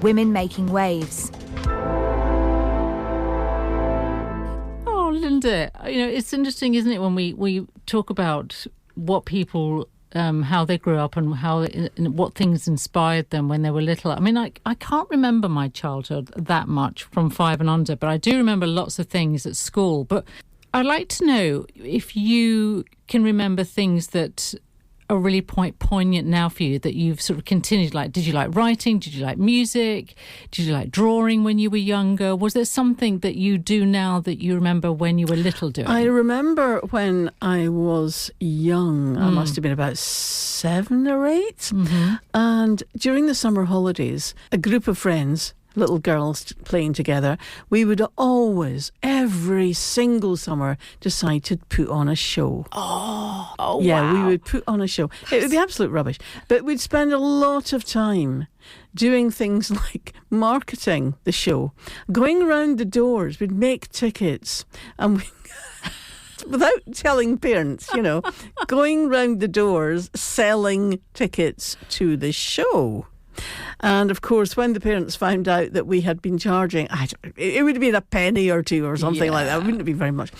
Women Making Waves. Oh, Linda, it's interesting, isn't it, when we talk about what people, how they grew up and what things inspired them when they were little. I mean, I can't remember my childhood that much from 5 and under, but I do remember lots of things at school. But I'd like to know if you can remember things that are really poignant now for you, that you've sort of continued. Like, did you like writing? Did you like music? Did you like drawing when you were younger? Was there something that you do now that you remember when you were little doing? I remember when I was young, I must have been about 7 or 8, and during the summer holidays, a group of friends, little girls playing together, we would always, every single summer, decide to put on a show. Oh, yeah, wow. we would put on a show. It would be absolute rubbish, but we'd spend a lot of time doing things like marketing the show, going around the doors. We'd make tickets, and without telling parents, going round the doors selling tickets to the show. And of course, when the parents found out that we had been charging, it would have been a penny or two or something like that. It wouldn't have been very much.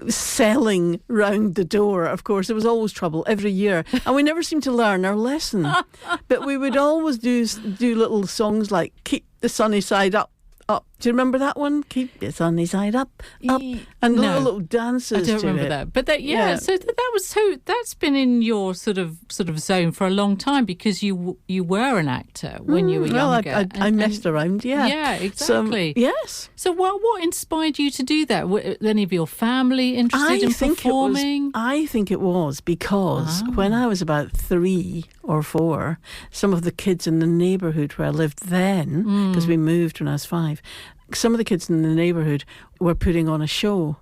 Selling round the door, of course, there was always trouble every year. And we never seemed to learn our lesson. But we would always do little songs like "Keep the Sunny Side Up." Up. Do you remember that one? Keep the sunny side up, and no, little dances. I don't remember that, but So that's been in your sort of zone for a long time, because you were an actor when you were younger. I messed around. Yeah, exactly. So, yes. So what inspired you to do that? Were any of your family interested in performing? I think it was because when I was about 3 or 4, some of the kids in the neighbourhood where I lived then, because we moved when I was 5, some of the kids in the neighbourhood were putting on a show.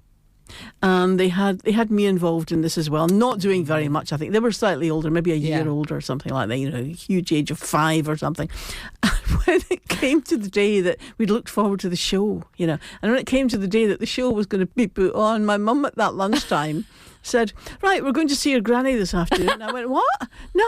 And they had me involved in this as well. Not doing very much, I think. They were slightly older, maybe a year older or something like that, a huge age of 5 or something. And when it came to the day that we'd looked forward to the show, and when it came to the day that the show was going to be put on, my mum at that lunchtime said, "Right, we're going to see your granny this afternoon." And I went, "What? No,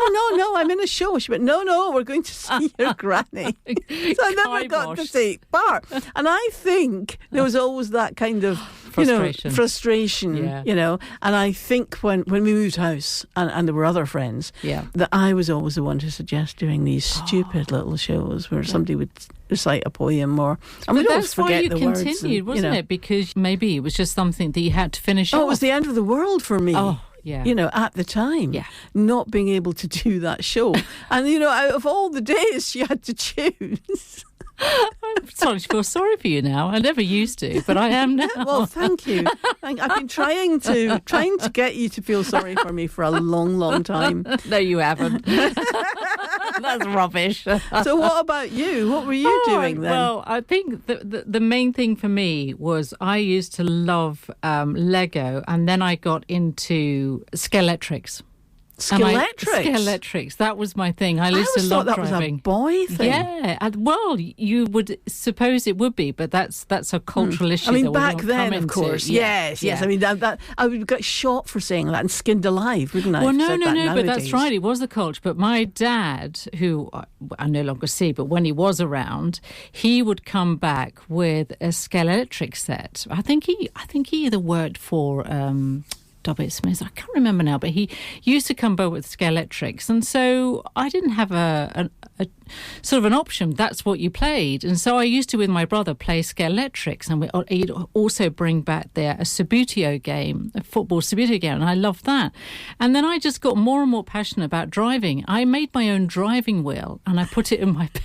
I'm in a show." She went, "No, we're going to see your granny." So I never got to take part. And I think there was always that kind of frustration, and I think when we moved house and there were other friends, that I was always the one to suggest doing these stupid little shows where somebody would recite a poem but that's why you continued, wasn't it? Because maybe it was just something that you had to finish off. It was the end of the world for me. At the time, not being able to do that show. And, out of all the days you had to choose. I'm starting to feel sorry for you now. I never used to, but I am now. Well, thank you. I've been trying to get you to feel sorry for me for a long, long time. No, you haven't. That's rubbish. So what about you? What were you doing then? Well, I think the main thing for me was I used to love Lego, and then I got into Skeletrics. Skeletrics, that was my thing. I used to love driving. That was a boy thing. Yeah, well, you would suppose it would be, but that's a cultural issue. I mean, back then, of course, yes. I mean, that I would get shot for saying that and skinned alive, wouldn't I? Well, no, but that's right. It was the culture. But my dad, who I no longer see, but when he was around, he would come back with a Skeletric set. I think he either worked for Dobbit Smith, I can't remember now, but he used to come back with Skeletrics, and so I didn't have a sort of an option. That's what you played, and so I used to, with my brother, play Skeletrics, and he'd also bring back a Subbuteo game, a football Subbuteo game, and I loved that. And then I just got more and more passionate about driving. I made my own driving wheel, and I put it in my bed,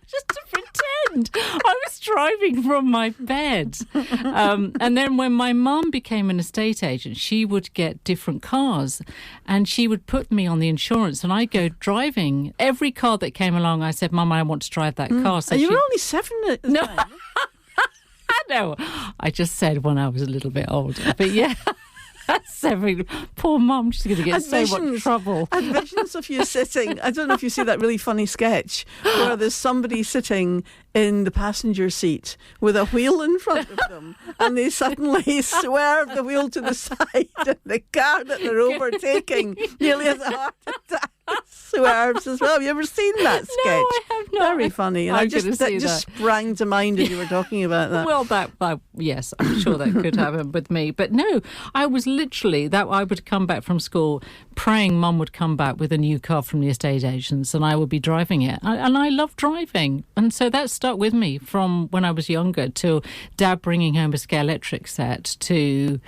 just to pretend I was driving from my bed. And then when my mum became an estate agent, she would get different cars, and she would put me on the insurance, and I'd go driving. Every car that came along, I said, "Mum, I want to drive that car." So and you were only 7 at the time. No, I just said when I was a little bit older. But yeah. Poor mum, she's going to get so much trouble. I had visions of you sitting, I don't know if you see that really funny sketch where there's somebody sitting in the passenger seat with a wheel in front of them, and they suddenly swerve the wheel to the side, and the car that they're overtaking nearly has a heart attack. Swerves as well. Have you ever seen that sketch? No, I have not. Very funny. And that just sprang to mind as you were talking about that. Well, yes, I'm sure that could happen with me. But no, I was literally, I would come back from school praying Mum would come back with a new car from the estate agents and I would be driving it. And I love driving. And so that stuck with me from when I was younger to Dad bringing home a Scalextric set to...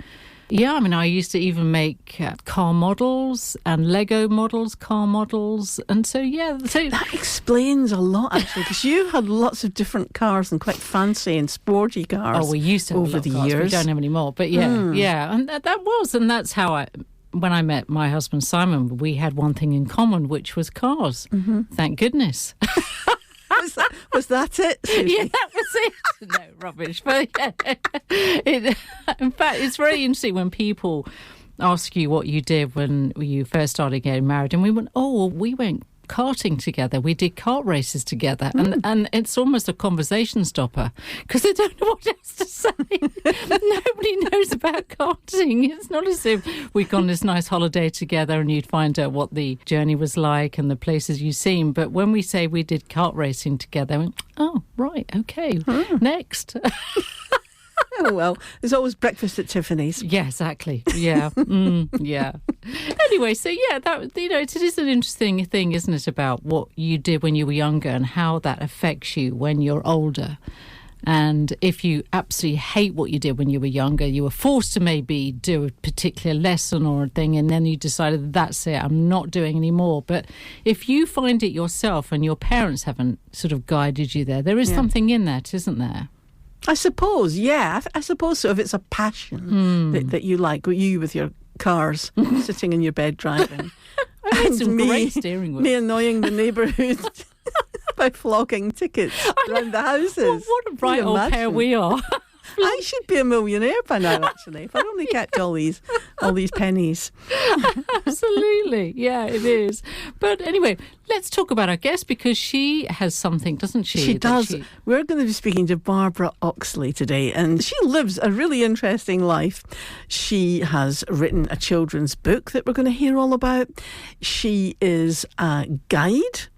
Yeah, I mean, I used to even make car models and Lego models, car models. And so, yeah. So that explains a lot, actually, because you had lots of different cars and quite fancy and sporty cars. Oh, we used to have over the cars. years. We don't have any more. But yeah. And that's how when I met my husband, Simon, we had one thing in common, which was cars. Mm-hmm. Thank goodness. Was that it, Suzie? Yeah, that was it. No, rubbish. But in fact, it's very interesting when people ask you what you did when you first started getting married. And we went, we went karting together. We did kart races together. And it's almost a conversation stopper because they don't know what else to say. Nobody knows about karting. It's not as if we'd gone this nice holiday together and you'd find out what the journey was like and the places you've seen. But when we say we did kart racing together, we went, oh, right, okay, next. Oh, well, there's always breakfast at Tiffany's. Yeah, exactly. Yeah. Yeah. Anyway, so yeah, it is an interesting thing, isn't it, about what you did when you were younger and how that affects you when you're older. And if you absolutely hate what you did when you were younger, you were forced to maybe do a particular lesson or a thing, and then you decided, that's it, I'm not doing any more. But if you find it yourself and your parents haven't sort of guided you there is something in that, isn't there? I suppose, yeah. I suppose so. If it's a passion that you like, you with your cars sitting in your bed driving. I made some great steering wheels. Me annoying the neighbourhood by flogging tickets around the houses. Well, what a bright old pair we are. I should be a millionaire by now, actually, if I'd only kept all these pennies. Absolutely. Yeah, it is. But anyway, let's talk about our guest because she has something, doesn't she? She does. We're going to be speaking to Barbara Oxley today, and she lives a really interesting life. She has written a children's book that we're going to hear all about. She is a guide.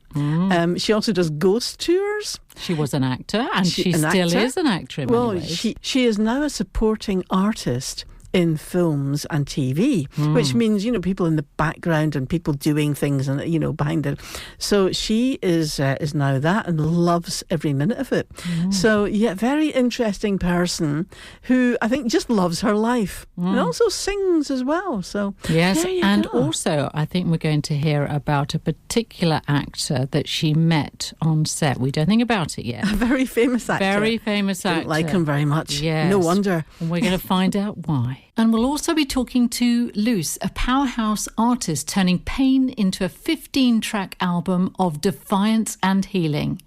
She also does ghost tours. She was an actor, and she still is an actor in many ways. She is now a supporting artist in films and TV, which means, people in the background and people doing things and, behind it. So she is now that and loves every minute of it. So, yeah, very interesting person who I think just loves her life and also sings as well. So yes, and also I think we're going to hear about a particular actor that she met on set. We don't think about it yet. A very famous actor. Very famous actor. Didn't like him very much. Yes. No wonder. And we're going to find out why. And we'll also be talking to Luce, a powerhouse artist turning pain into a 15-track album of defiance and healing.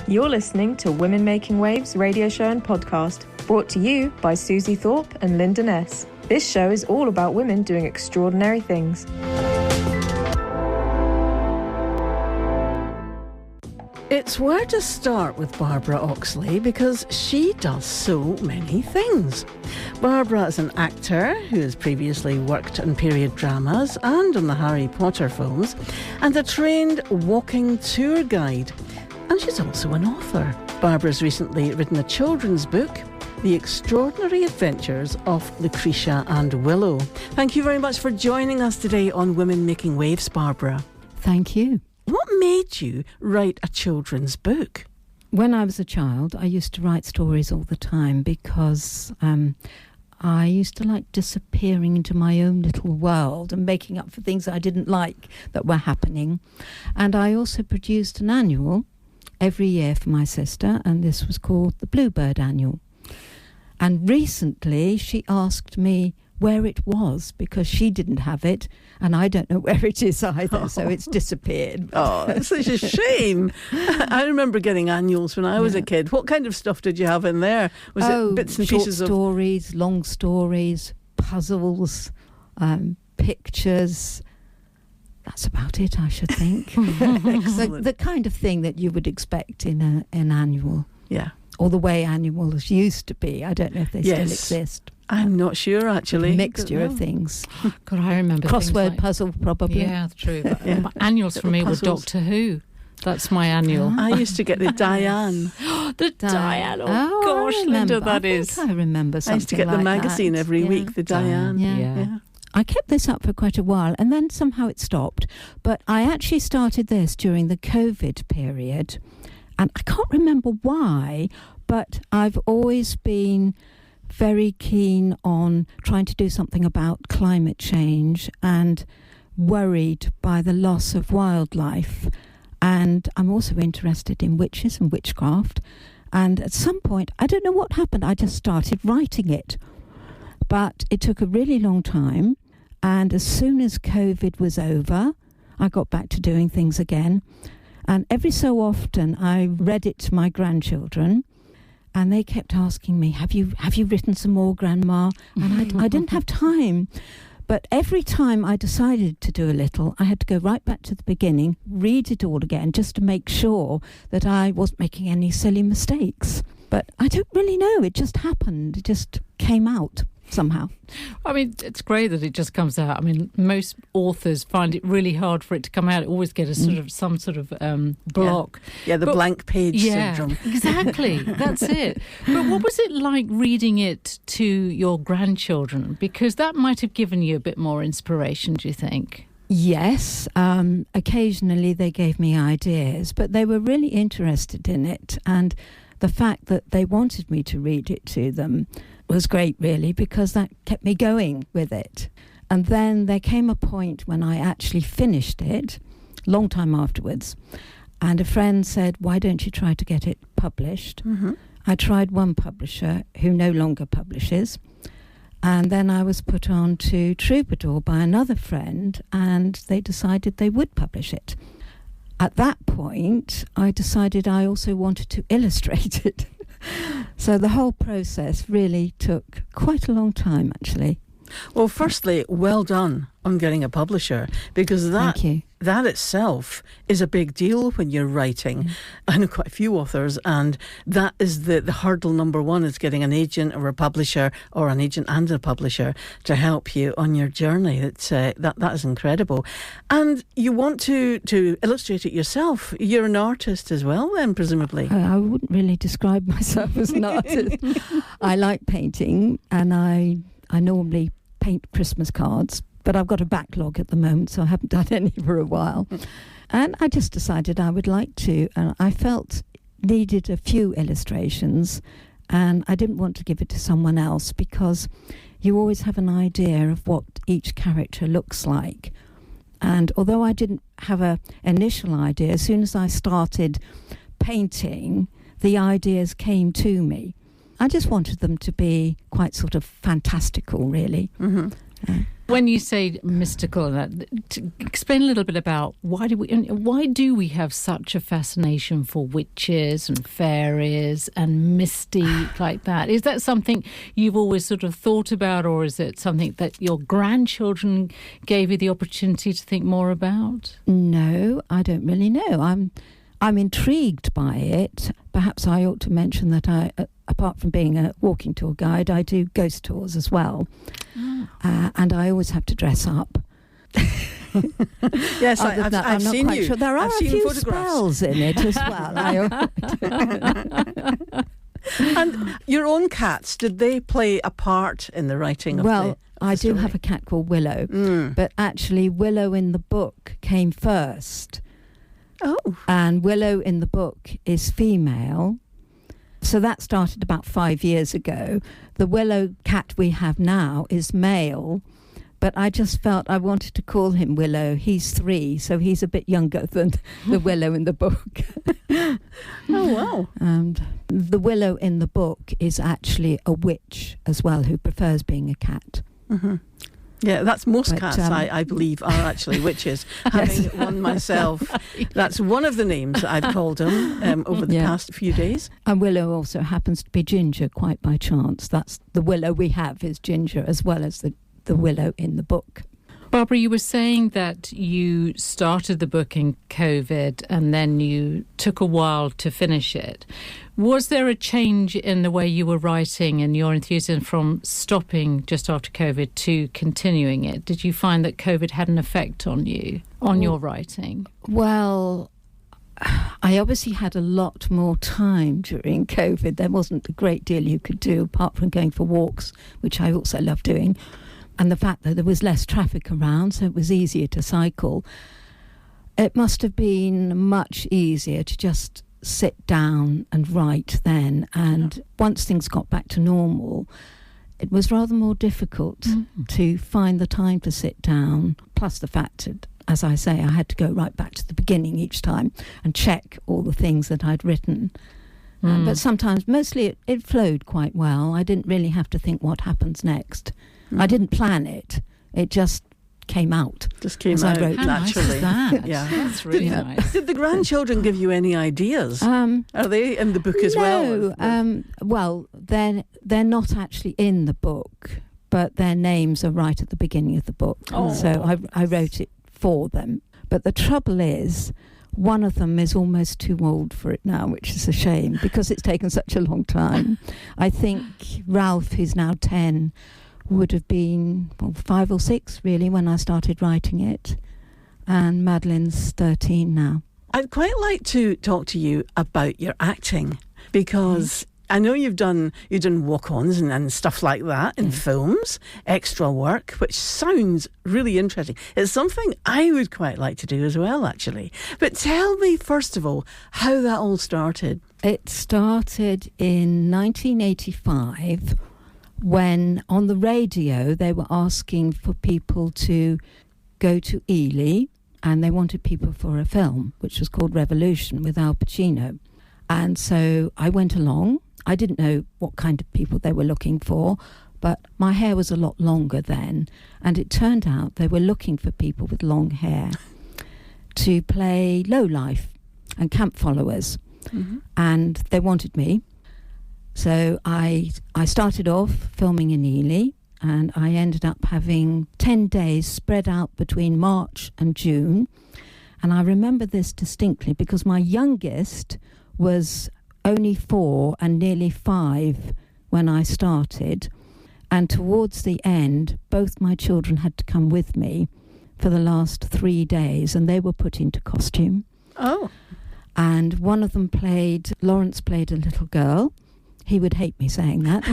You're listening to Women Making Waves radio show and podcast, brought to you by Suzie Thorpe and Linda Ness. This show is all about women doing extraordinary things. It's where to start with Barbara Oxley because she does so many things. Barbara is an actor who has previously worked on period dramas and on the Harry Potter films, and a trained walking tour guide. And she's also an author. Barbara's recently written a children's book, The Extraordinary Adventures of Lucretia and Willow. Thank you very much for joining us today on Women Making Waves, Barbara. Thank you. What made you write a children's book? When I was a child, I used to write stories all the time because I used to like disappearing into my own little world and making up for things I didn't like that were happening. And I also produced an annual every year for my sister, and this was called the Bluebird Annual. And recently she asked me where it was because she didn't have it and I don't know where it is either, so it's disappeared. Oh, it's such a shame. I remember getting annuals when I was a kid. What kind of stuff did you have in there? Was it bits and pieces of stories, long stories, puzzles, pictures? That's about it, I should think. The kind of thing that you would expect in an annual. Yeah. or the way annuals used to be. I don't know if they still exist. I'm not sure, actually. A mixture of things. God, I remember crossword puzzle, probably. Yeah, true. Annuals for me were Doctor Who. That's my annual. I used to get the Diane. The Diane. Oh gosh, Linda, that is. I remember something. I used to get the magazine every week, the Diane. Yeah. I kept this up for quite a while, and then somehow it stopped. But I actually started this during the COVID period, and I can't remember why, but I've always been very keen on trying to do something about climate change and worried by the loss of wildlife. And I'm also interested in witches and witchcraft. And at some point, I don't know what happened, I just started writing it. But it took a really long time. And as soon as COVID was over, I got back to doing things again. And every so often, I read it to my grandchildren. And they kept asking me, have you written some more, Grandma? And I didn't have time. But every time I decided to do a little, I had to go right back to the beginning, read it all again, just to make sure that I wasn't making any silly mistakes. But I don't really know. It just happened. It just came out somehow. I mean, it's great that it just comes out. I mean, most authors find it really hard for it to come out. It always get a sort of some sort of block. Yeah, the blank page syndrome. Exactly. That's it. But what was it like reading it to your grandchildren? Because that might have given you a bit more inspiration, do you think? Yes. Occasionally they gave me ideas, but they were really interested in it. And the fact that they wanted me to read it to them was great, really, because that kept me going with it. And then there came a point when I actually finished it, long time afterwards, and a friend said, why don't you try to get it published? Mm-hmm. I tried one publisher who no longer publishes, and then I was put on to Troubadour by another friend, and they decided they would publish it. At that point, I decided I also wanted to illustrate it. So the whole process really took quite a long time, actually. Well, firstly, well done on getting a publisher, because that itself is a big deal when you're writing. I know quite a few authors, and that is the hurdle number one, is getting an agent or a publisher, or an agent and a publisher, to help you on your journey. That is incredible. And you want to illustrate it yourself. You're an artist as well, then, presumably. I wouldn't really describe myself as an artist. I like painting, and I normally paint Christmas cards, but I've got a backlog at the moment, so I haven't done any for a while. And I just decided I would like to, and I felt needed a few illustrations, and I didn't want to give it to someone else, because you always have an idea of what each character looks like. And although I didn't have an initial idea, as soon as I started painting, the ideas came to me. I just wanted them to be quite sort of fantastical, really. Mm-hmm. When you say mystical, explain a little bit about why do we have such a fascination for witches and fairies and mystique like that? Is that something you've always sort of thought about, or is it something that your grandchildren gave you the opportunity to think more about? No, I don't really know. I'm intrigued by it. Perhaps I ought to mention that I, apart from being a walking tour guide, I do ghost tours as well. And I always have to dress up. Yes, I've seen you. Sure. There are a few spells in it as well. And your own cats, did they play a part in the writing of the I story? do have a cat called Willow, but actually Willow in the book came first. Oh. And Willow in the book is female. So that started about 5 years ago. The Willow cat we have now is male, but I just felt I wanted to call him Willow. He's 3, so he's a bit younger than the Willow in the book. Oh, wow. And the Willow in the book is actually a witch as well, who prefers being a cat. Mm-hmm. Yeah, that's most cats, I believe, are actually witches. Having one myself, that's one of the names I've called them over the past few days. And Willow also happens to be ginger, quite by chance. That's the Willow we have is ginger, as well as the Willow in the book. Barbara, you were saying that you started the book in COVID and then you took a while to finish it. Was there a change in the way you were writing and your enthusiasm from stopping just after COVID to continuing it? Did you find that COVID had an effect on you, on your writing? Well, I obviously had a lot more time during COVID. There wasn't a great deal you could do apart from going for walks, which I also love doing. And the fact that there was less traffic around, so it was easier to cycle. It must have been much easier to just sit down and write then. And once things got back to normal, it was rather more difficult to find the time to sit down. Plus the fact that, as I say, I had to go right back to the beginning each time and check all the things that I'd written. But sometimes, mostly, it flowed quite well. I didn't really have to think what happens next. I didn't plan it. It just came out. Just came out naturally. Nice is that? Yeah. That's really nice. Did the grandchildren give you any ideas? Are they in the book as well? No. Well, they're not actually in the book, but their names are right at the beginning of the book. Oh. So I wrote it for them. But the trouble is, one of them is almost too old for it now, which is a shame because it's taken such a long time. I think Ralph, who's now 10, would have been 5 or 6 really when I started writing it, and Madeline's 13 now. I'd quite like to talk to you about your acting because I know you've done walk-ons and stuff like that in films, extra work, which sounds really interesting. It's something I would quite like to do as well, actually. But tell me, first of all, how that all started. It started in 1985 when on the radio they were asking for people to go to Ely, and they wanted people for a film, which was called Revolution with Al Pacino. And so I went along. I didn't know what kind of people they were looking for, but my hair was a lot longer then, and it turned out they were looking for people with long hair to play lowlife and camp followers. And they wanted me. So I started off filming in Ely, and I ended up having 10 days spread out between March and June. And I remember this distinctly because my youngest was only 4 and nearly 5 when I started. And towards the end, both my children had to come with me for the last 3 days, and they were put into costume. Oh. And one of them Lawrence played a little girl. He would hate me saying that.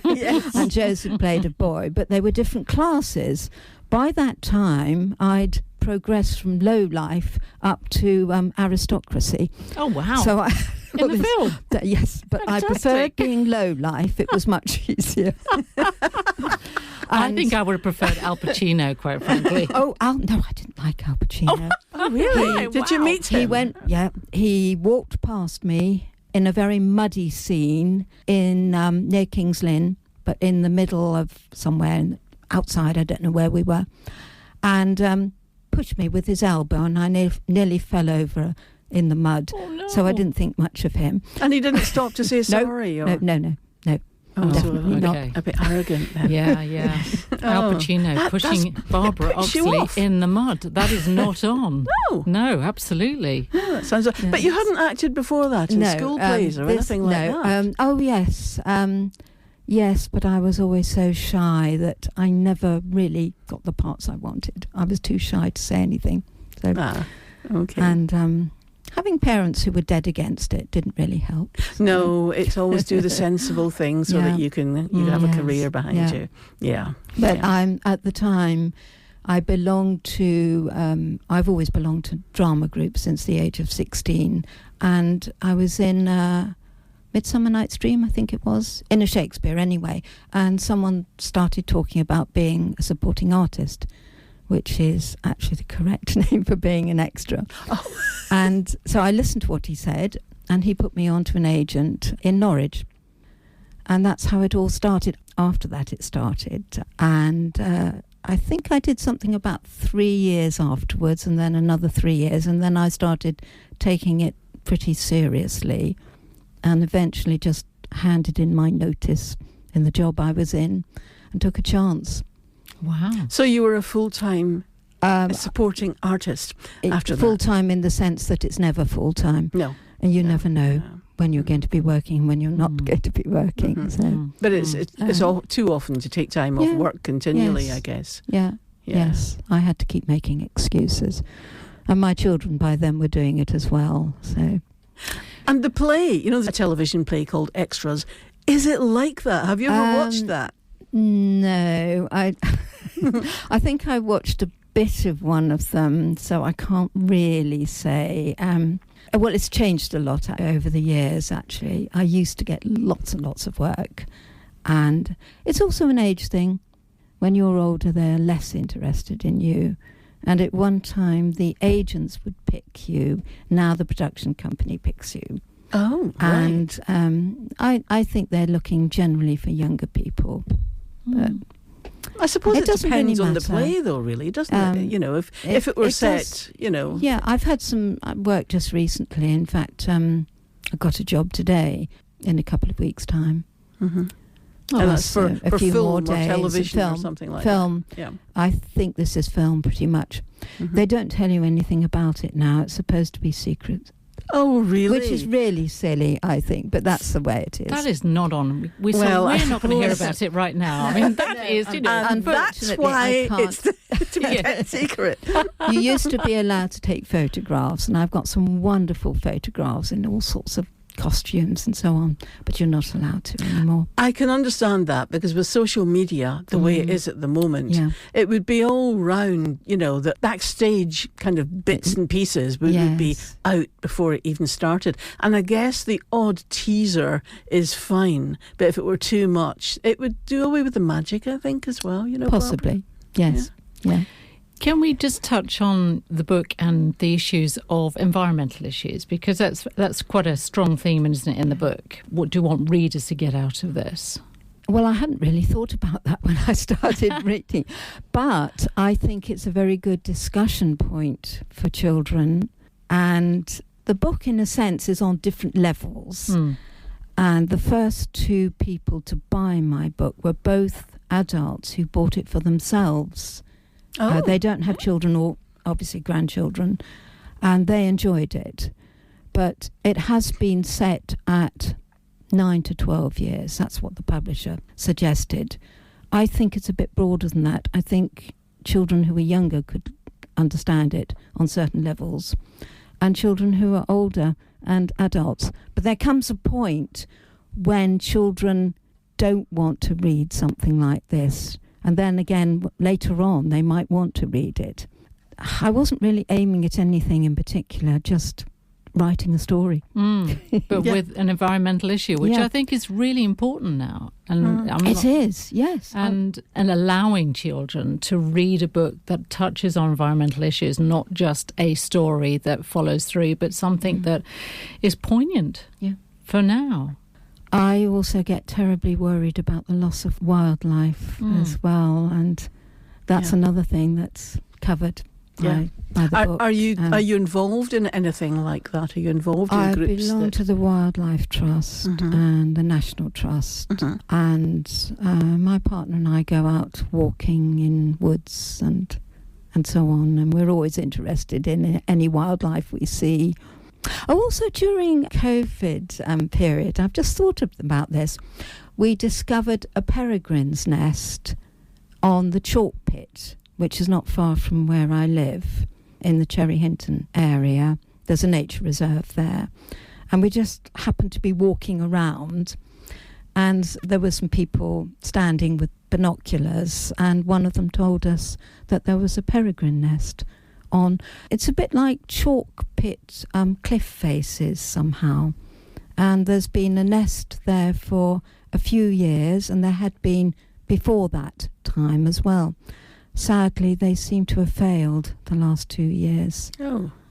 Yes. And Joseph played a boy, but they were different classes. By that time, I'd progressed from low life up to aristocracy. Oh, wow. So in the film? Yes, but Fantastic. I preferred being low life. It was much easier. I think I would have preferred Al Pacino, quite frankly. No, I didn't like Al Pacino. Oh, really? Did you meet him? He walked past me in a very muddy scene in near King's Lynn, but in the middle of somewhere outside, I don't know where we were, and pushed me with his elbow, and I nearly fell over in the mud. Oh, no. So I didn't think much of him. And he didn't stop to say sorry? No. Oh, definitely not. A bit arrogant then. Yeah. Al Pacino pushing Barbara Oxley in the mud. That is not on. No, absolutely. Oh, that sounds. Yes. But you hadn't acted before that in school plays or anything like that? Yes. Yes, but I was always so shy that I never really got the parts I wanted. I was too shy to say anything. So, okay. And having parents who were dead against it didn't really help. No, it's always do the sensible thing so that you can have a career behind you. Yeah. But at the time, I belonged to, I've always belonged to drama groups since the age of 16. And I was in Midsummer Night's Dream, I think it was, in a Shakespeare anyway. And someone started talking about being a supporting artist, which is actually the correct name for being an extra. Oh. And so I listened to what he said, and he put me on to an agent in Norwich. And that's how it all started. After that, it started. And I think I did something about 3 years afterwards, and then another 3 years. And then I started taking it pretty seriously, and eventually just handed in my notice in the job I was in and took a chance. Wow. So you were a full-time supporting artist after that? Full-time in the sense that it's never full-time. No. And you never know when you're going to be working, when you're not going to be working. Mm-hmm. So. But it's all too often to take time off work continually, yes. I guess. Yeah. Yes. I had to keep making excuses. And my children by then were doing it as well. So. And the play, the television play called Extras, is it like that? Have you ever watched that? No. I think I watched a bit of one of them, so I can't really say. Well, it's changed a lot over the years, actually. I used to get lots and lots of work. And it's also an age thing. When you're older, they're less interested in you. And at one time, the agents would pick you. Now the production company picks you. Oh, right. And I think they're looking generally for younger people. But I suppose it depends really on the play, though, really, doesn't it? If it were set, Yeah, I've had some work just recently. In fact, I got a job today in a couple of weeks' time. Mm-hmm. And that's for a few film more days. or television or something like film. that. Yeah. I think this is film pretty much. Mm-hmm. They don't tell you anything about it now. It's supposed to be secret. Oh, really? Which is really silly, I think, but that's the way it is. That is not on. We're not going to hear about it right now. I mean, that is, and that's why it's to be kept secret. You used to be allowed to take photographs, and I've got some wonderful photographs in all sorts of costumes and so on, but you're not allowed to anymore. I can understand that, because with social media, the way it is at the moment, it would be all round, the backstage kind of bits and pieces would be out before it even started. And I guess the odd teaser is fine, but if it were too much, it would do away with the magic, I think, as well, Possibly, Barbara? Yes. Yeah. Can we just touch on the book and the issues of environmental issues? Because that's quite a strong theme, isn't it, in the book? What do you want readers to get out of this? Well, I hadn't really thought about that when I started reading, but I think it's a very good discussion point for children. And the book, in a sense, is on different levels. And the first two people to buy my book were both adults who bought it for themselves. They don't have children or obviously grandchildren, and they enjoyed it. But it has been set at 9 to 12 years. That's what the publisher suggested. I think it's a bit broader than that. I think children who are younger could understand it on certain levels, and children who are older and adults. But there comes a point when children don't want to read something like this. And then again, later on, they might want to read it. I wasn't really aiming at anything in particular, just writing a story. But with an environmental issue, which I think is really important now. And it is, yes. And allowing children to read a book that touches on environmental issues, not just a story that follows through, but something that is poignant for now. I also get terribly worried about the loss of wildlife as well, and that's another thing that's covered by the book. Are you involved in anything like that? Are you involved in groups? I belong to the Wildlife Trust and the National Trust, and my partner and I go out walking in woods and so on, and we're always interested in any wildlife we see. Also, during COVID period, I've just thought about this, we discovered a peregrine's nest on the chalk pit, which is not far from where I live, in the Cherry Hinton area. There's a nature reserve there. And we just happened to be walking around, and there were some people standing with binoculars, and one of them told us that there was a peregrine nest on. It's a bit like chalk pit cliff faces somehow, and there's been a nest there for a few years, and there had been before that time as well. Sadly, they seem to have failed the last 2 years.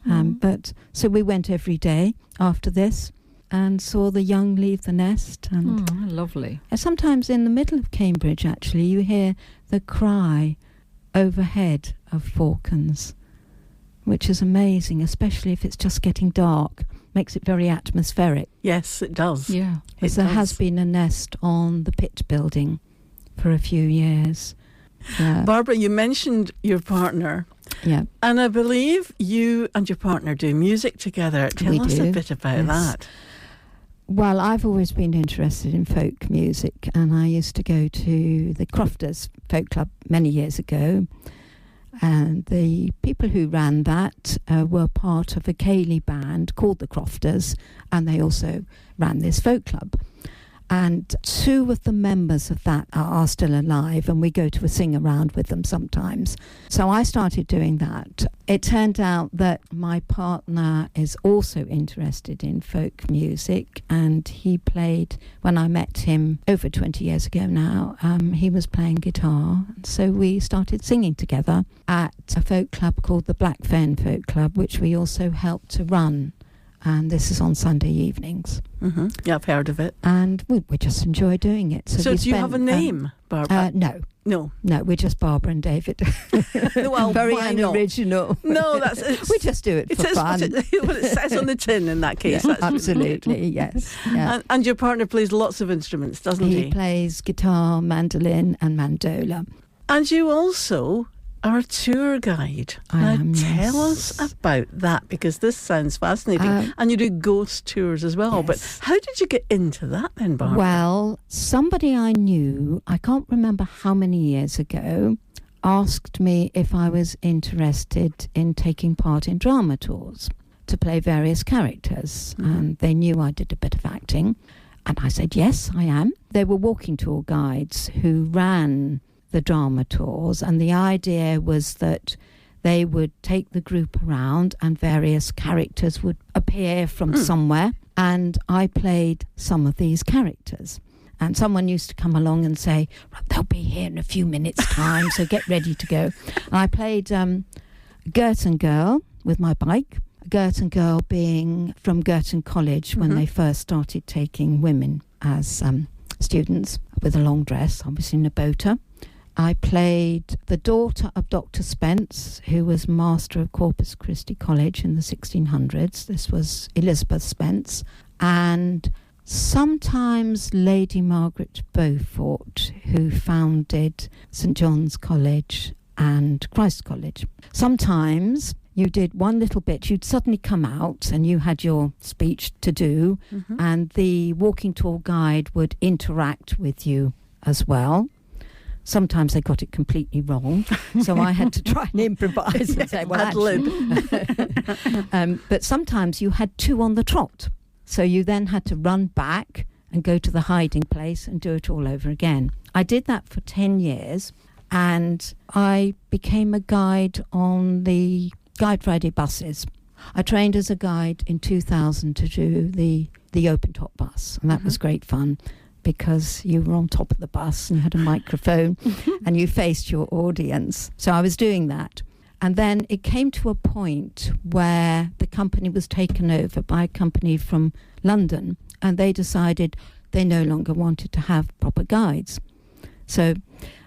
But so we went every day after this and saw the young leave the nest. And lovely. Sometimes in the middle of Cambridge, actually, you hear the cry overhead of falcons, which is amazing, especially if it's just getting dark. Makes it very atmospheric. Yes, it does. Yeah. There has been a nest on the pit building for a few years. Yeah. Barbara, you mentioned your partner. Yeah. And I believe you and your partner do music together. Tell us a bit about that. Well, I've always been interested in folk music, and I used to go to the Crofters Folk Club many years ago. And the people who ran that were part of a Ceilidh band called the Crofters, and they also ran this folk club. And 2 of the members of that are still alive, and we go to a sing-around with them sometimes. So I started doing that. It turned out that my partner is also interested in folk music, and he played, when I met him over 20 years ago now, he was playing guitar. So we started singing together at a folk club called the Black Fen Folk Club, which we also helped to run. And this is on Sunday evenings. Mm-hmm. Yeah, I've heard of it. And we just enjoy doing it. So do you have a name, Barbara? No. No, we're just Barbara and David. Well, very why unoriginal. No, we just do it for fun. It says on the tin in that case. Yeah, that's absolutely, yes. Yeah. And your partner plays lots of instruments, doesn't he? He plays guitar, mandolin and mandola. And you also are a tour guide. I am, tell yes. us about that, because this sounds fascinating. And you do ghost tours as well. Yes. But how did you get into that then, Barbara? Well, somebody I knew, I can't remember how many years ago, asked me if I was interested in taking part in drama tours to play various characters. Mm-hmm. And they knew I did a bit of acting. And I said, yes, I am. They were walking tour guides who ran the drama tours, and the idea was that they would take the group around and various characters would appear from somewhere, and I played some of these characters. And someone used to come along and say, they'll be here in a few minutes' time, so get ready to go. And I played Girton Girl with my bike, Girton Girl being from Girton College when they first started taking women as students with a long dress. I was in a boater. I played the daughter of Dr. Spence, who was master of Corpus Christi College in the 1600s. This was Elizabeth Spence. And sometimes Lady Margaret Beaufort, who founded St. John's College and Christ College. Sometimes you did one little bit, you'd suddenly come out and you had your speech to do, and the walking tour guide would interact with you as well. Sometimes they got it completely wrong, so I had to try and improvise and say, well, but sometimes you had 2 on the trot, so you then had to run back and go to the hiding place and do it all over again. I did that for 10 years, and I became a guide on the Guide Friday buses. I trained as a guide in 2000 to do the open top bus, and that was great fun, because you were on top of the bus and you had a microphone and you faced your audience. So I was doing that. And then it came to a point where the company was taken over by a company from London, and they decided they no longer wanted to have proper guides. So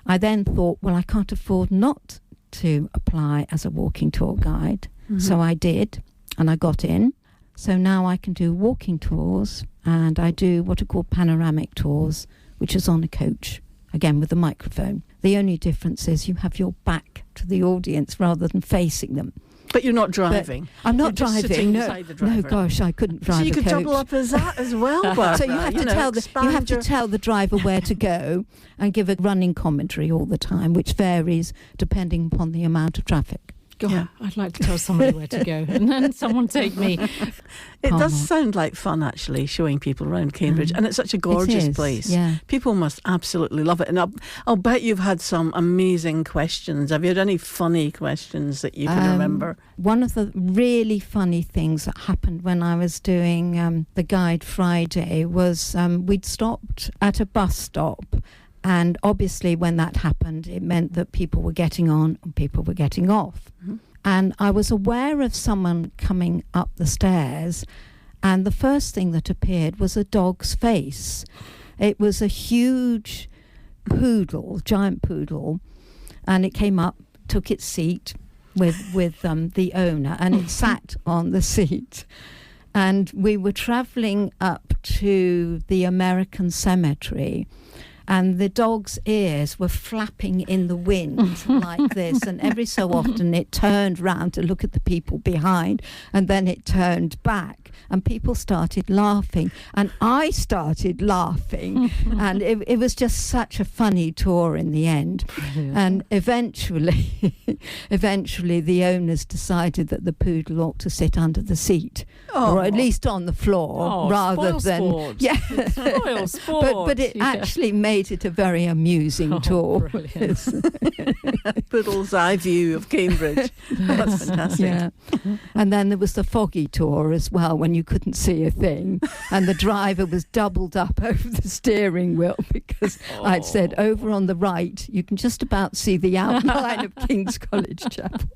I then thought, well, I can't afford not to apply as a walking tour guide. So I did, and I got in. So now I can do walking tours, and I do what are called panoramic tours, which is on a coach, again with a microphone. The only difference is you have your back to the audience rather than facing them. But you're not driving. But I'm not driving. No, gosh, I couldn't drive. So you a could coach. double up as that as well, Barbara. So you have to tell the driver where to go and give a running commentary all the time, which varies depending upon the amount of traffic. God, I'd like to tell somebody where to go and then someone take me. It does sound like fun, actually, showing people around Cambridge. And it's such a gorgeous place. Yeah. People must absolutely love it. And I'll bet you've had some amazing questions. Have you had any funny questions that you can remember? One of the really funny things that happened when I was doing the Guide Friday was we'd stopped at a bus stop. And obviously when that happened, it meant that people were getting on and people were getting off. And I was aware of someone coming up the stairs, and the first thing that appeared was a dog's face. It was a huge poodle, giant poodle, and it came up, took its seat with the owner, and it sat on the seat. And we were travelling up to the American cemetery, and the dog's ears were flapping in the wind like this, and every so often it turned round to look at the people behind, and then it turned back, and people started laughing, and I started laughing, and it was just such a funny tour in the end. And eventually the owners decided that the poodle ought to sit under the seat, or at least on the floor, rather than sport. yeah. Spoil sport. But it actually made it a very amusing tour. Poodle's eye view of Cambridge. That's fantastic. Yeah. And then there was the foggy tour as well, when you couldn't see a thing, and the driver was doubled up over the steering wheel because I'd said, over on the right you can just about see the outline of King's College Chapel.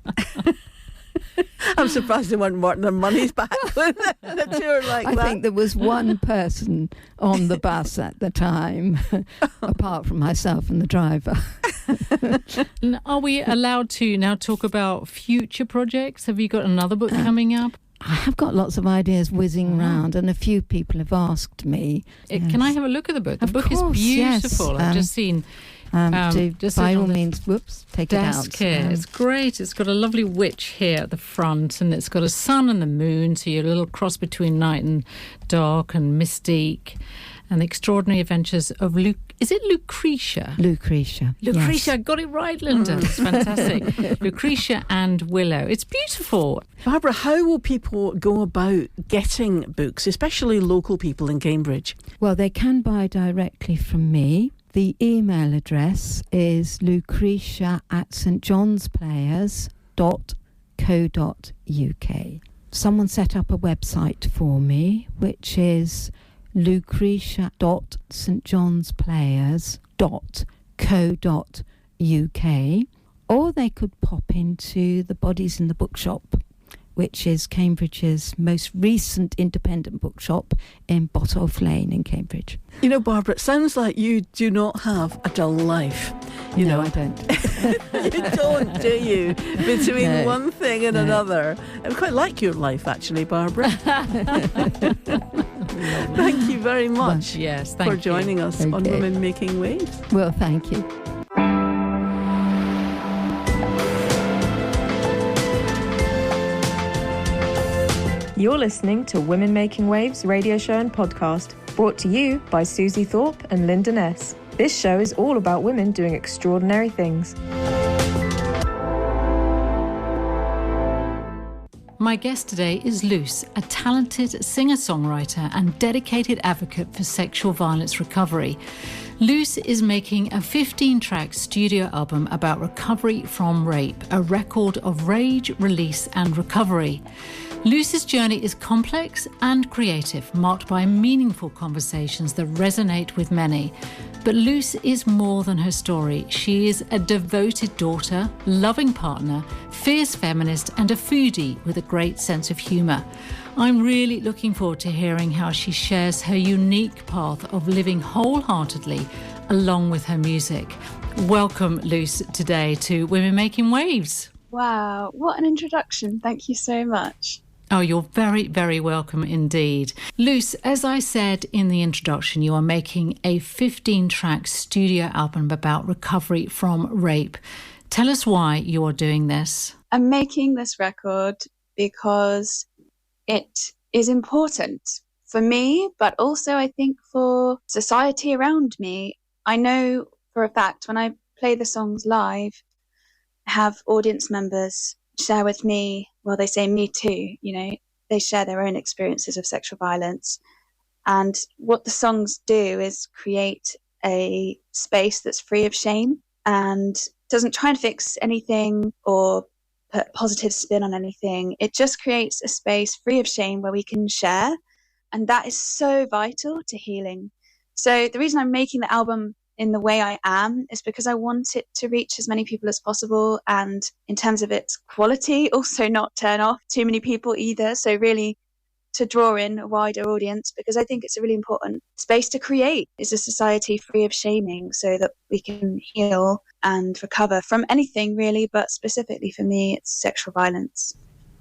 I'm surprised they weren't wanting their money's back with a tour like that. I think there was one person on the bus at the time, apart from myself and the driver. Are we allowed to now talk about future projects? Have you got another book coming up? I have got lots of ideas whizzing round, and a few people have asked me. Can I have a look at the book? The Of book course, is beautiful. yes. I've just seen... just by all on the means, take it out. desk here. It's great. It's got a lovely witch here at the front, and it's got a sun and the moon, so you're a little cross between night and dark and mystique. And the extraordinary adventures of Luke. Is it Lucretia? Lucretia. Lucretia, yes. I got it right, Linda. It's fantastic. Lucretia and Willow. It's beautiful. Barbara, how will people go about getting books, especially local people in Cambridge? Well, they can buy directly from me. The email address is lucretia@stjohnsplayers.co.uk. Someone set up a website for me, which is lucretia.stjohnsplayers.co.uk, or they could pop into the Bodies in the Bookshop, which is Cambridge's most recent independent bookshop in Botolph Lane in Cambridge. You know, Barbara, it sounds like you do not have a dull life. You know, I don't. You don't, do you? Between one thing and another. I quite like your life, actually, Barbara. Thank you very much Yes, thank for you. joining us on Women Making Waves. Well, thank you. You're listening to Women Making Waves radio show and podcast, brought to you by Suzie Thorpe and Linda Ness. This show is all about women doing extraordinary things. My guest today is Luce, a talented singer-songwriter and dedicated advocate for sexual violence recovery. Luce is making a 15-track studio album about recovery from rape, a record of rage, release and recovery. Luce's journey is complex and creative, marked by meaningful conversations that resonate with many. But Luce is more than her story. She is a devoted daughter, loving partner, fierce feminist, and a foodie with a great sense of humour. I'm really looking forward to hearing how she shares her unique path of living wholeheartedly along with her music. Welcome, Luce, today to Women Making Waves. Wow, what an introduction. Thank you so much. Oh, you're very, very welcome indeed. Luce, as I said in the introduction, you are making a 15-track studio album about recovery from rape. Tell us why you are doing this. I'm making this record because it is important for me, but also I think for society around me. I know for a fact when I play the songs live, I have audience members share with me, well, they say me too, you know, they share their own experiences of sexual violence. And what the songs do is create a space that's free of shame and doesn't try and fix anything or put a positive spin on anything. It just creates a space free of shame where we can share. And that is so vital to healing. So the reason I'm making the album in the way I am is because I want it to reach as many people as possible, and in terms of its quality, also not turn off too many people either. So really to draw in a wider audience, because I think it's a really important space to create, is a society free of shaming so that we can heal and recover from anything really, but specifically for me it's sexual violence.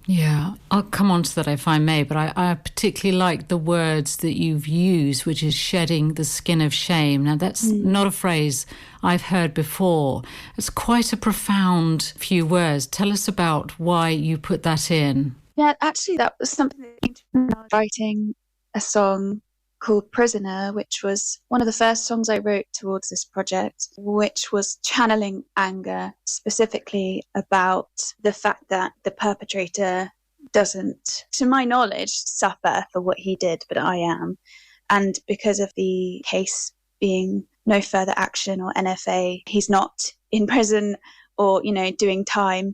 Yeah, I'll come on to that if I may, but I particularly like the words that you've used, which is shedding the skin of shame. Now, that's not a phrase I've heard before. It's quite a profound few words. Tell us about why you put that in. Yeah, actually, that was something that came to me when I was writing a song called Prisoner, which was one of the first songs I wrote towards this project, which was channeling anger, specifically about the fact that the perpetrator doesn't, to my knowledge, suffer for what he did, but I am. And because of the case being no further action or NFA, he's not in prison or, doing time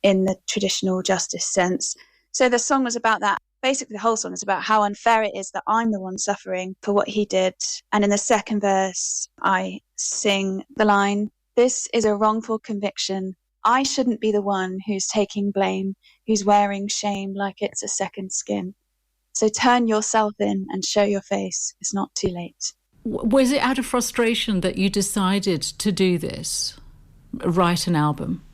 in the traditional justice sense. So the song was about that. Basically, the whole song is about how unfair it is that I'm the one suffering for what he did. And in the second verse, I sing the line, "This is a wrongful conviction. I shouldn't be the one who's taking blame, who's wearing shame like it's a second skin. So turn yourself in and show your face. It's not too late." Was it out of frustration that you decided to do this, write an album?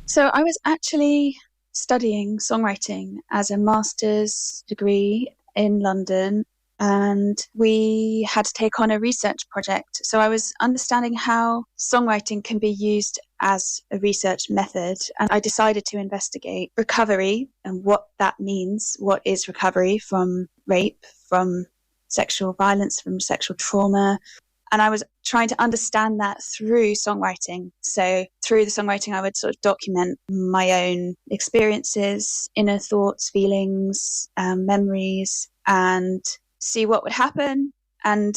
So I was actually studying songwriting as a master's degree in London, and we had to take on a research project. So I was understanding how songwriting can be used as a research method, and I decided to investigate recovery and what that means. What is recovery from rape, from sexual violence, from sexual trauma? And I was trying to understand that through songwriting. So through the songwriting, I would sort of document my own experiences, inner thoughts, feelings, memories, and see what would happen. And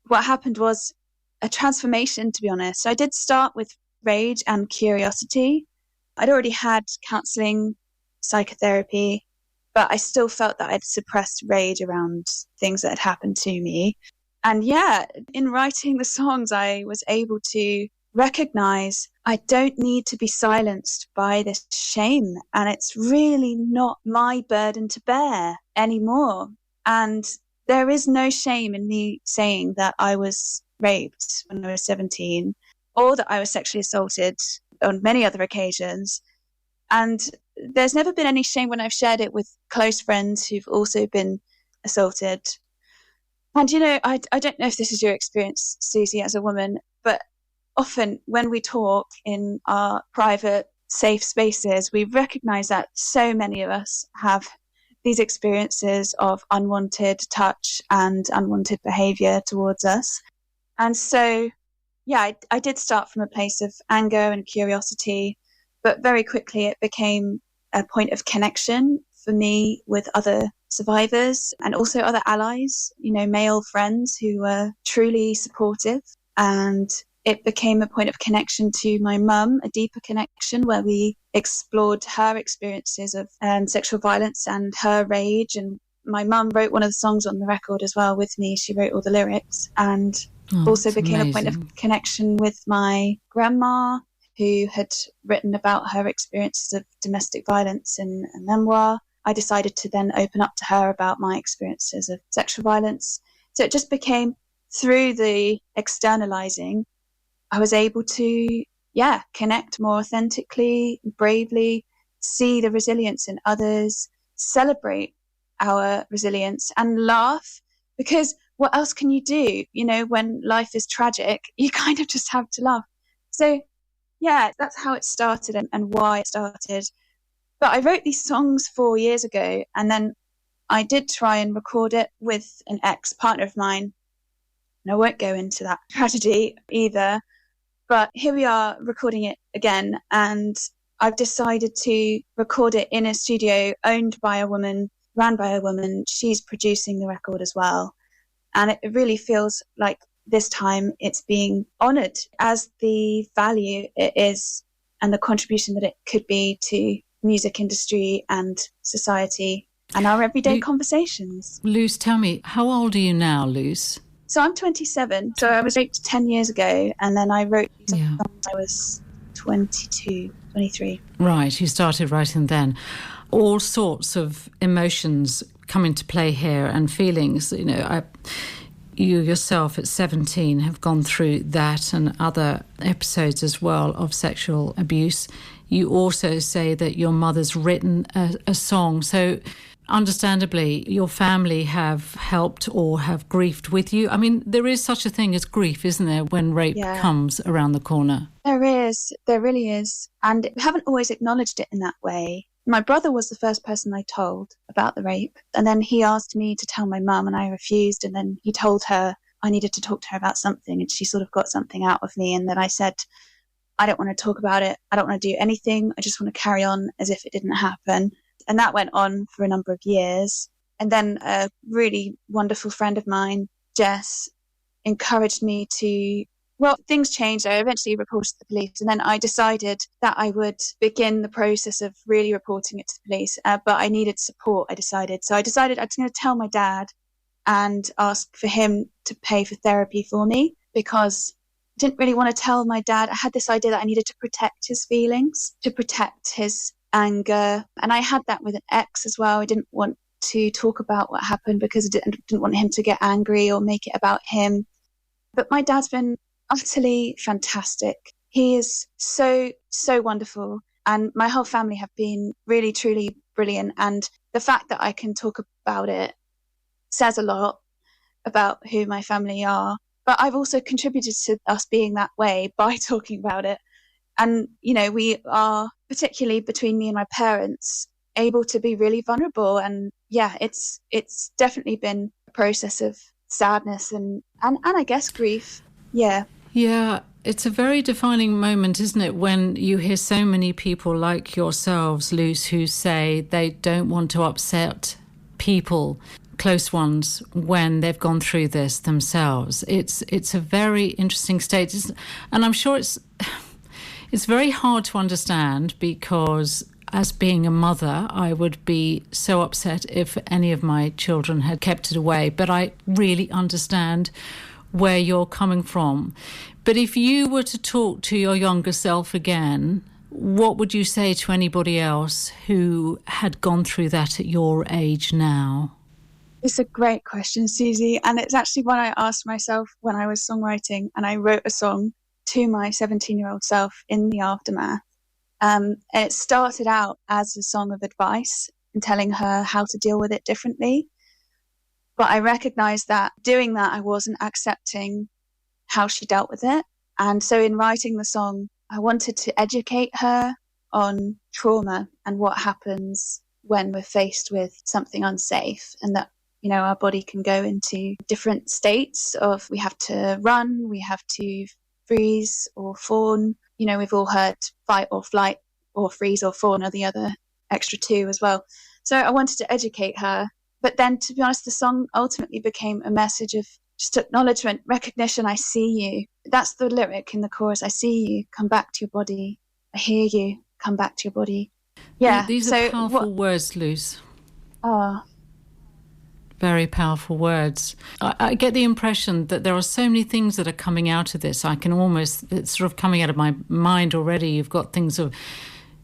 what happened was a transformation, to be honest. So I did start with rage and curiosity. I'd already had counselling, psychotherapy, but I still felt that I'd suppressed rage around things that had happened to me. And yeah, in writing the songs, I was able to recognize I don't need to be silenced by this shame. And it's really not my burden to bear anymore. And there is no shame in me saying that I was raped when I was 17, or that I was sexually assaulted on many other occasions. And there's never been any shame when I've shared it with close friends who've also been assaulted. And, I don't know if this is your experience, Suzie, as a woman, but often when we talk in our private, safe spaces, we recognize that so many of us have these experiences of unwanted touch and unwanted behavior towards us. And so, yeah, I did start from a place of anger and curiosity, but very quickly it became a point of connection for me with other survivors and also other allies, male friends who were truly supportive. And it became a point of connection to my mum, a deeper connection where we explored her experiences of sexual violence and her rage. And my mum wrote one of the songs on the record as well with me. She wrote all the lyrics, and also became amazing. A point of connection with my grandma, who had written about her experiences of domestic violence in a memoir. I decided to then open up to her about my experiences of sexual violence. So it just became, through the externalizing, I was able to, connect more authentically, bravely, see the resilience in others, celebrate our resilience and laugh, because what else can you do? When life is tragic, you kind of just have to laugh. So, that's how it started and why it started. But I wrote these songs 4 years ago, and then I did try and record it with an ex-partner of mine. And I won't go into that tragedy either. But here we are recording it again, and I've decided to record it in a studio owned by a woman, ran by a woman. She's producing the record as well. And it really feels like this time it's being honoured as the value it is and the contribution that it could be to music industry and society and our everyday conversations. Luce, tell me, how old are you now, Luce? So I'm 27. So I was raped 10 years ago, and then I wrote these songs when I was 22, 23. Right, you started writing then. All sorts of emotions come into play here and feelings. You yourself at 17 have gone through that and other episodes as well of sexual abuse. You also say that your mother's written a song. So understandably, your family have helped or have grieved with you. I mean, there is such a thing as grief, isn't there, when rape comes around the corner? There is. There really is. And we haven't always acknowledged it in that way. My brother was the first person I told about the rape. And then he asked me to tell my mum and I refused. And then he told her I needed to talk to her about something. And she sort of got something out of me. And then I said, I don't want to talk about it. I don't want to do anything. I just want to carry on as if it didn't happen. And that went on for a number of years. And then a really wonderful friend of mine, Jess, encouraged me to, well, things changed. I eventually reported to the police. And then I decided that I would begin the process of really reporting it to the police. But I needed support, I decided. So I decided I was going to tell my dad and ask for him to pay for therapy for me, because I didn't really want to tell my dad. I had this idea that I needed to protect his feelings, to protect his anger. And I had that with an ex as well. I didn't want to talk about what happened because I didn't want him to get angry or make it about him. But my dad's been utterly fantastic. He is so, so wonderful. And my whole family have been really, truly brilliant. And the fact that I can talk about it says a lot about who my family are. But I've also contributed to us being that way by talking about it. And, you know, we are, particularly between me and my parents, able to be really vulnerable. And yeah, it's definitely been a process of sadness and I guess grief. Yeah. Yeah, it's a very defining moment, isn't it, when you hear so many people like yourselves, Luce, who say they don't want to upset people, close ones, when they've gone through this themselves. It's a very interesting state, and I'm sure it's very hard to understand, because as being a mother, I would be so upset if any of my children had kept it away. But I really understand where you're coming from. But if you were to talk to your younger self again, what would you say to anybody else who had gone through that at your age now? It's a great question, Suzie. And it's actually one I asked myself when I was songwriting, and I wrote a song to my 17-year-old self in the aftermath. And it started out as a song of advice and telling her how to deal with it differently. But I recognized that doing that, I wasn't accepting how she dealt with it. And so in writing the song, I wanted to educate her on trauma and what happens when we're faced with something unsafe, and that, you know, our body can go into different states of, we have to run, we have to freeze or fawn. You know, we've all heard fight or flight or freeze or fawn are the other extra two as well. So I wanted to educate her. But then, to be honest, the song ultimately became a message of just acknowledgement, recognition. I see you. That's the lyric in the chorus. I see you. Come back to your body. I hear you. Come back to your body. Yeah. These are powerful words, Luce. Oh. Very powerful words. I get the impression that there are so many things that are coming out of this. It's sort of coming out of my mind already. You've got things of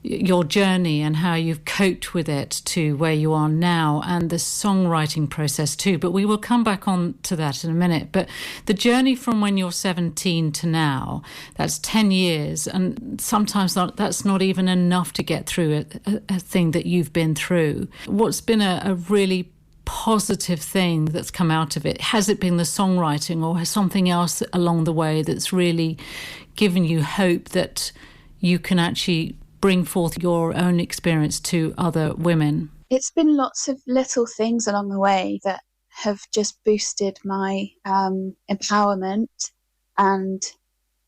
your journey and how you've coped with it to where you are now, and the songwriting process too. But we will come back on to that in a minute. But the journey from when you're 17 to now, that's 10 years. And sometimes that's not even enough to get through a thing that you've been through. What's been a really positive thing that's come out of it? Has it been the songwriting, or has something else along the way that's really given you hope that you can actually bring forth your own experience to other women? It's been lots of little things along the way that have just boosted my empowerment and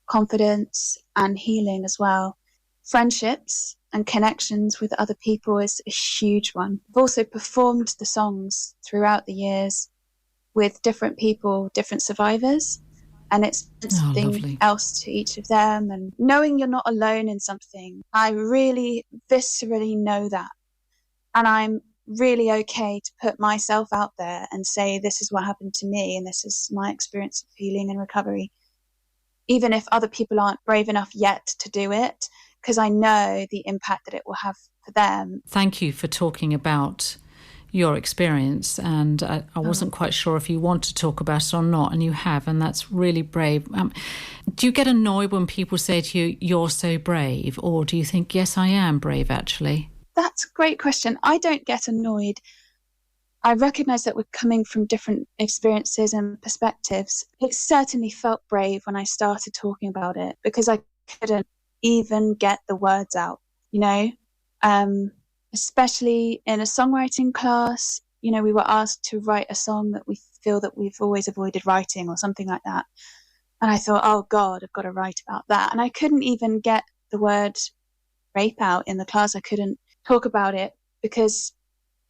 confidence and healing as well. Friendships and connections with other people is a huge one. I've also performed the songs throughout the years with different people, different survivors, and it's something else to each of them. And knowing you're not alone in something, I really viscerally know that. And I'm really okay to put myself out there and say, this is what happened to me, and this is my experience of healing and recovery. Even if other people aren't brave enough yet to do it, because I know the impact that it will have for them. Thank you for talking about your experience, and I wasn't quite sure if you want to talk about it or not, and you have, and that's really brave. Do you get annoyed when people say to you, "You're so brave," or do you think, "Yes, I am brave, actually"? That's a great question. I don't get annoyed. I recognise that we're coming from different experiences and perspectives. It certainly felt brave when I started talking about it because I couldn't even get the words out, you know? Especially in a songwriting class, you know, we were asked to write a song that we feel that we've always avoided writing or something like that. And I thought, oh God, I've got to write about that. And I couldn't even get the word rape out in the class. I couldn't talk about it because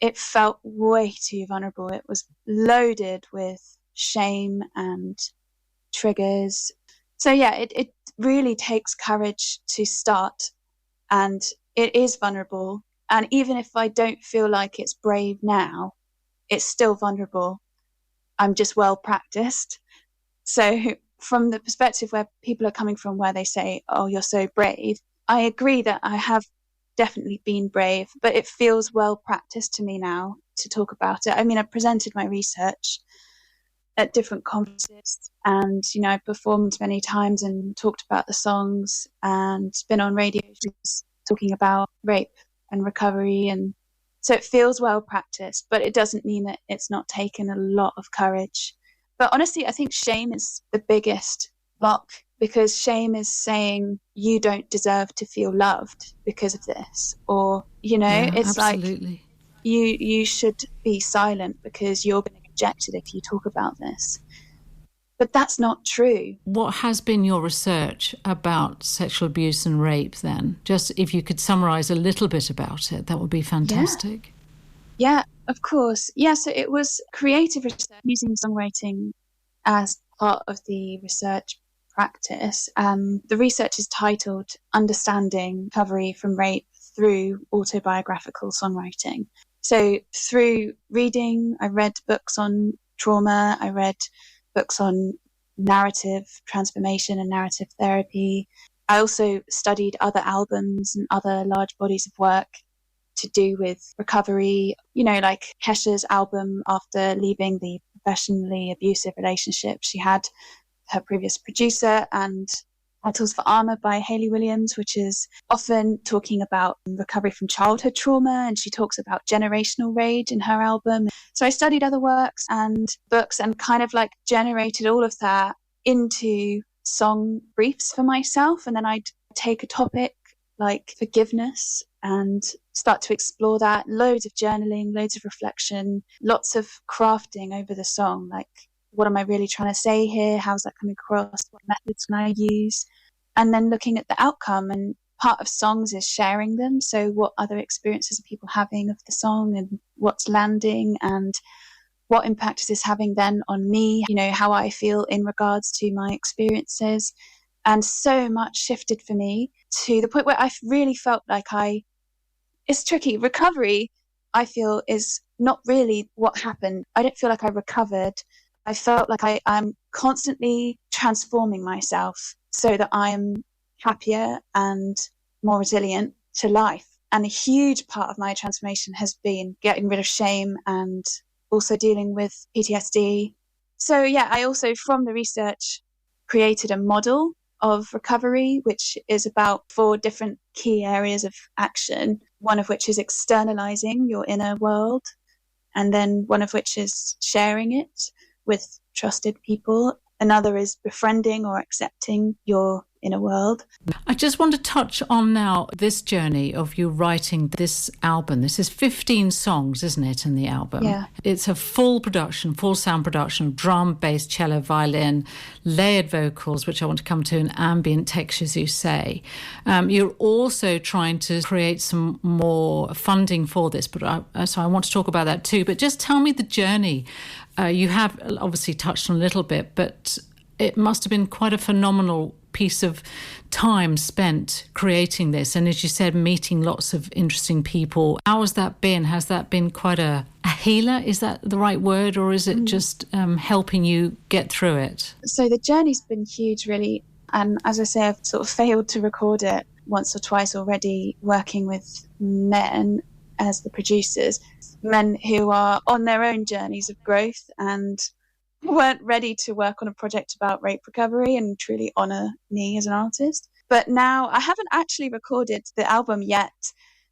it felt way too vulnerable. It was loaded with shame and triggers. So yeah, it really takes courage to start, and it is vulnerable. And even if I don't feel like it's brave now, it's still vulnerable. I'm just well practiced. So from the perspective where people are coming from, where they say, oh, you're so brave, I agree that I have definitely been brave, but it feels well practiced to me now to talk about it. I mean, I presented my research at different conferences, and, you know, I performed many times and talked about the songs and been on radio shows talking about rape and recovery. And so it feels well practiced, but it doesn't mean that it's not taken a lot of courage. But honestly, I think shame is the biggest block, because shame is saying you don't deserve to feel loved because of this, or, you know, it's absolutely. like you should be silent because you're going to get rejected if you talk about this. But that's not true. What has been your research about sexual abuse and rape then? Just if you could summarise a little bit about it, that would be fantastic. Yeah, of course. Yeah, so it was creative research using songwriting as part of the research practice. The research is titled Understanding Recovery from Rape Through Autobiographical Songwriting. So through reading, I read books on trauma, I read books on narrative transformation and narrative therapy. I also studied other albums and other large bodies of work to do with recovery, you know, like Kesha's album after leaving the professionally abusive relationship she had her previous producer, and Petals for Armour by Hayley Williams, which is often talking about recovery from childhood trauma, and she talks about generational rage in her album. So I studied other works and books and kind of like generated all of that into song briefs for myself, and then I'd take a topic like forgiveness and start to explore that. Loads of journaling, loads of reflection, lots of crafting over the song, like, what am I really trying to say here? How's that coming across? What methods can I use? And then looking at the outcome. And part of songs is sharing them. So what other experiences are people having of the song, and what's landing, and what impact is this having then on me? You know, how I feel in regards to my experiences. And so much shifted for me to the point where I really felt like it's tricky. Recovery, I feel, is not really what happened. I don't feel like I recovered. I felt like I'm constantly transforming myself so that I am happier and more resilient to life. And a huge part of my transformation has been getting rid of shame and also dealing with PTSD. So yeah, I also, from the research, created a model of recovery, which is about 4 different key areas of action, one of which is externalizing your inner world, and then one of which is sharing it with trusted people. Another is befriending or accepting your inner world. I just want to touch on now this journey of you writing this album. This is 15 songs, isn't it, in the album? Yeah. It's a full production, full sound production, drum, bass, cello, violin, layered vocals, which I want to come to, and ambient textures, you say. You're also trying to create some more funding for this, but so I want to talk about that too. But just tell me the journey. You have obviously touched on a little bit, but it must have been quite a phenomenal piece of time spent creating this. And as you said, meeting lots of interesting people. How has that been? Has that been quite a healer? Is that the right word? Or is it just helping you get through it? So the journey's been huge, really. And as I say, I've sort of failed to record it once or twice already, working with men as the producers. men who are on their own journeys of growth and weren't ready to work on a project about rape recovery and truly honour me as an artist. But now I haven't actually recorded the album yet.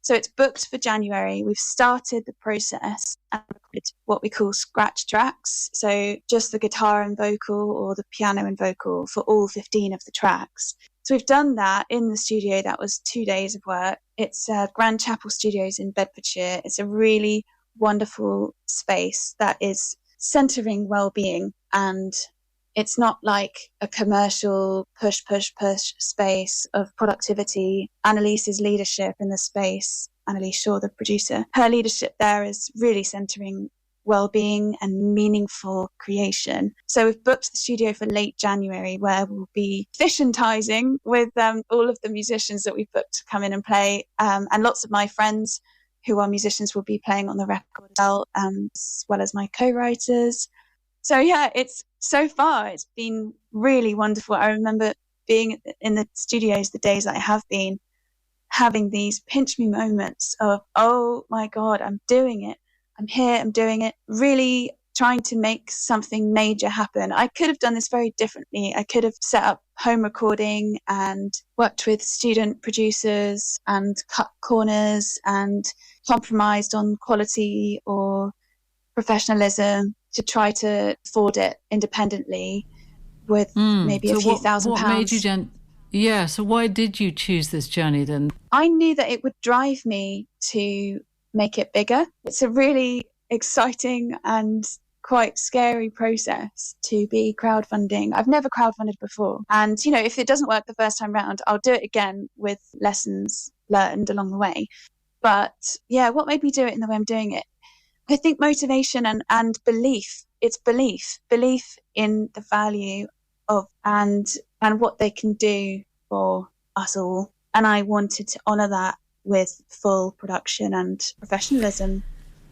So it's booked for January. We've started the process and recorded what we call scratch tracks. So just the guitar and vocal or the piano and vocal for all 15 of the tracks. So we've done that in the studio. That was 2 days of work. It's Grand Chapel Studios in Bedfordshire. It's a really wonderful space that is centering well-being, and it's not like a commercial push space of productivity. Annalise's leadership in the space, Annalise Shaw, the producer, her leadership there is really centering well-being and meaningful creation. So we've booked the studio for late January, where we'll be fission-tizing with all of the musicians that we've booked to come in and play, and lots of my friends who are musicians will be playing on the record as well as my co-writers. So yeah, it's been really wonderful. I remember being in the studios the days that I have been, having these pinch me moments of, oh my God, I'm doing it. I'm here, I'm doing it. Really trying to make something major happen. I could have done this very differently. I could have set up home recording and worked with student producers and cut corners and compromised on quality or professionalism to try to afford it independently with maybe a few £1,000. What made you so why did you choose this journey then? I knew that it would drive me to make it bigger. It's a really exciting and quite scary process to be crowdfunding. I've never crowdfunded before. And, you know, if it doesn't work the first time round, I'll do it again with lessons learned along the way. But yeah, what made me do it in the way I'm doing it? I think motivation and belief. It's belief in the value of and what they can do for us all. And I wanted to honour that with full production and professionalism.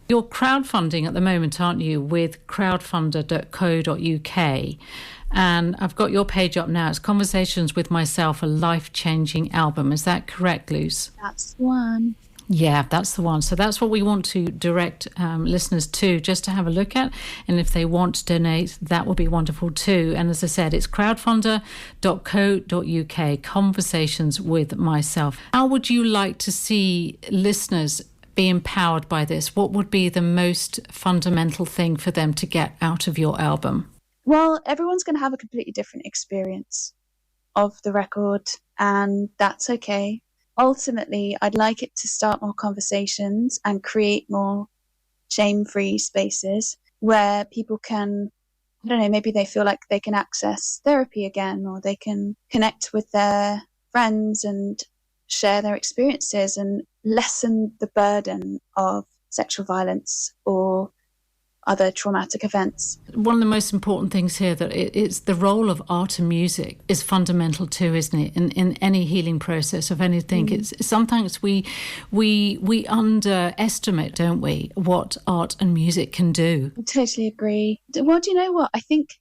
You're crowdfunding at the moment, aren't you, with crowdfunder.co.uk? And I've got your page up now. It's Conversations with Myself, a life-changing album. Is that correct, Luce? That's the one. Yeah, that's the one. So that's what we want to direct listeners to, just to have a look at. And if they want to donate, that would be wonderful too. And as I said, it's crowdfunder.co.uk, Conversations with Myself. How would you like to see listeners be empowered by this? What would be the most fundamental thing for them to get out of your album? Well, everyone's going to have a completely different experience of the record, and that's okay. Ultimately, I'd like it to start more conversations and create more shame-free spaces where people can, I don't know, maybe they feel like they can access therapy again, or they can connect with their friends and share their experiences and lessen the burden of sexual violence or other traumatic events. One of the most important things here, that it's the role of art and music is fundamental too, isn't it? In any healing process of anything, it's sometimes we underestimate, don't we, what art and music can do. I totally agree. Well, do you know what? I think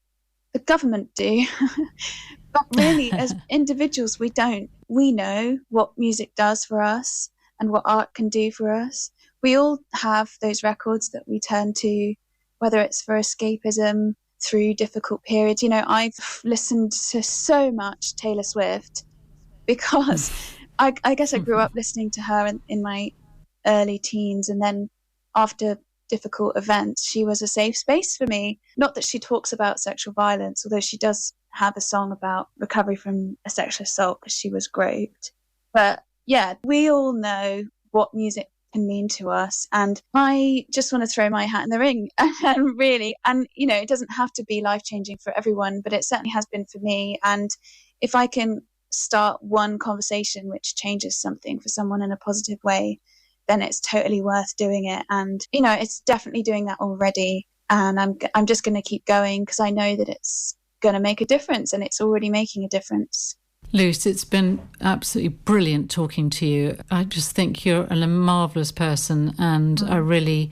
the government do, but really, as individuals, we don't. We know what music does for us and what art can do for us. We all have those records that we turn to, whether it's for escapism through difficult periods. You know, I've listened to so much Taylor Swift because I guess I grew up listening to her in my early teens, and then after difficult events, she was a safe space for me. Not that she talks about sexual violence, although she does have a song about recovery from a sexual assault because she was groped. But yeah, we all know what music can mean to us, and I just want to throw my hat in the ring and really, and you know, it doesn't have to be life-changing for everyone, but it certainly has been for me. And if I can start one conversation which changes something for someone in a positive way, then it's totally worth doing it. And you know, it's definitely doing that already, and I'm just going to keep going because I know that it's going to make a difference, and it's already making a difference. Luce, it's been absolutely brilliant talking to you. I just think you're a marvellous person, and I really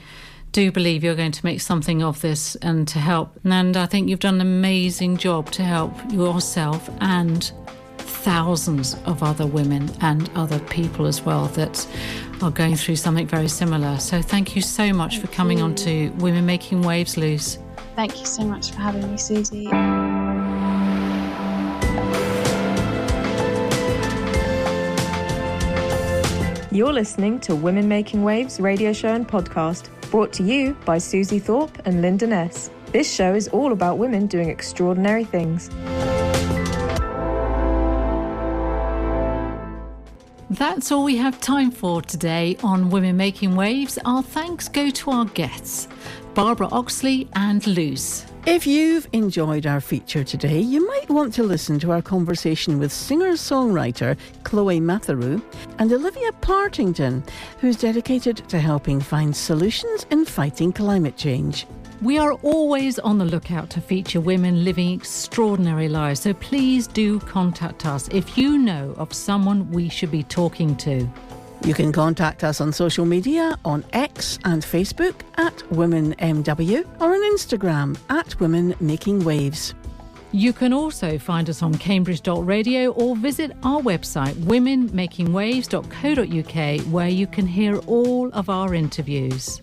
do believe you're going to make something of this and to help. And I think you've done an amazing job to help yourself and thousands of other women and other people as well that are going through something very similar. So thank you so much for coming on to Women Making Waves, Luce. Thank you so much for having me, Suzie. You're listening to Women Making Waves radio show and podcast, brought to you by Suzie Thorpe and Linda Ness. This show is all about women doing extraordinary things. That's all we have time for today on Women Making Waves. Our thanks go to our guests, Barbara Oxley and Luce. If you've enjoyed our feature today, you might want to listen to our conversation with singer-songwriter Chloe Matheru and Olivia Partington, who's dedicated to helping find solutions in fighting climate change. We are always on the lookout to feature women living extraordinary lives, so please do contact us if you know of someone we should be talking to. You can contact us on social media on X and Facebook at WomenMW or on Instagram at Women Making Waves. You can also find us on Cambridge.radio or visit our website womenmakingwaves.co.uk, where you can hear all of our interviews.